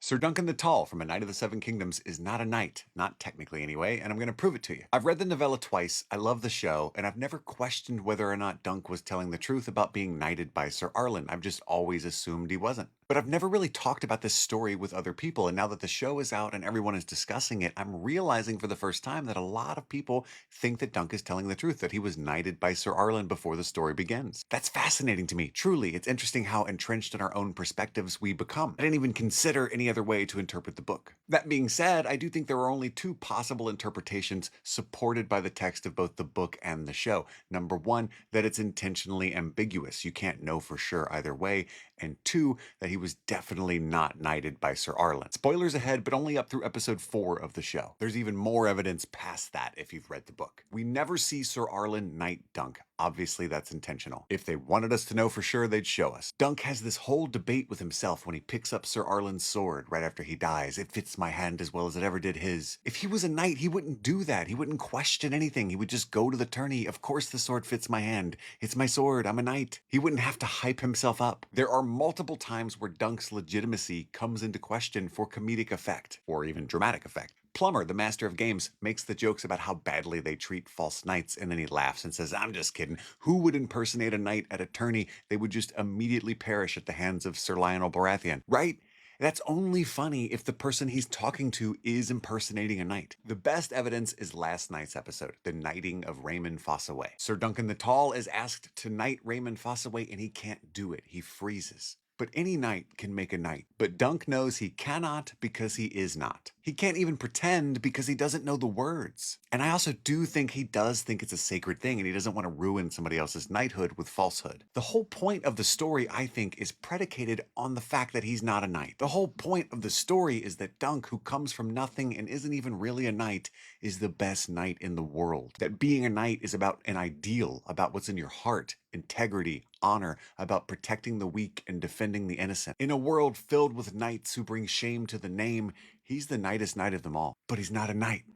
Sir Duncan the Tall from A Knight of the Seven Kingdoms is not a knight, not technically anyway, and I'm going to prove it to you. I've read the novella twice, I love the show, and I've never questioned whether or not Dunk was telling the truth about being knighted by Sir Arlen. I've just always assumed he wasn't. But I've never really talked about this story with other people, and now that the show is out and everyone is discussing it, I'm realizing for the first time that a lot of people think that Dunk is telling the truth, that he was knighted by Sir Arlen before the story begins. That's fascinating to me. Truly, it's interesting how entrenched in our own perspectives we become. I didn't even consider any other way to interpret the book. That being said, I do think there are only two possible interpretations supported by the text of both the book and the show. Number one, that it's intentionally ambiguous. You can't know for sure either way. And two, that he was definitely not knighted by Sir Arlen. Spoilers ahead, but only up through episode 4 of the show. There's even more evidence past that if you've read the book. We never see Sir Arlen knight Dunk. Obviously, that's intentional. If they wanted us to know for sure, they'd show us. Dunk has this whole debate with himself when he picks up Sir Arlen's sword right after he dies. It fits my hand as well as it ever did his. If he was a knight, he wouldn't do that. He wouldn't question anything. He would just go to the tourney. Of course the sword fits my hand. It's my sword. I'm a knight. He wouldn't have to hype himself up. There are multiple times where Dunk's legitimacy comes into question for comedic effect, or even dramatic effect. Plumber, the master of games, makes the jokes about how badly they treat false knights, and then he laughs and says, I'm just kidding. Who would impersonate a knight at a tourney? They would just immediately perish at the hands of Sir Lionel Baratheon, right? That's only funny if the person he's talking to is impersonating a knight. The best evidence is last night's episode, the knighting of Raymond Fossaway. Sir Duncan the Tall is asked to knight Raymond Fossaway, and he can't do it. He freezes. But any knight can make a knight. But Dunk knows he cannot because he is not. He can't even pretend because he doesn't know the words. And I also do think he does think it's a sacred thing and he doesn't want to ruin somebody else's knighthood with falsehood. The whole point of the story, I think, is predicated on the fact that he's not a knight. The whole point of the story is that Dunk, who comes from nothing and isn't even really a knight, is the best knight in the world. That being a knight is about an ideal, about what's in your heart, integrity, honor, about protecting the weak and defending the innocent. In a world filled with knights who bring shame to the name, he's the knightest knight of them all. But he's not a knight.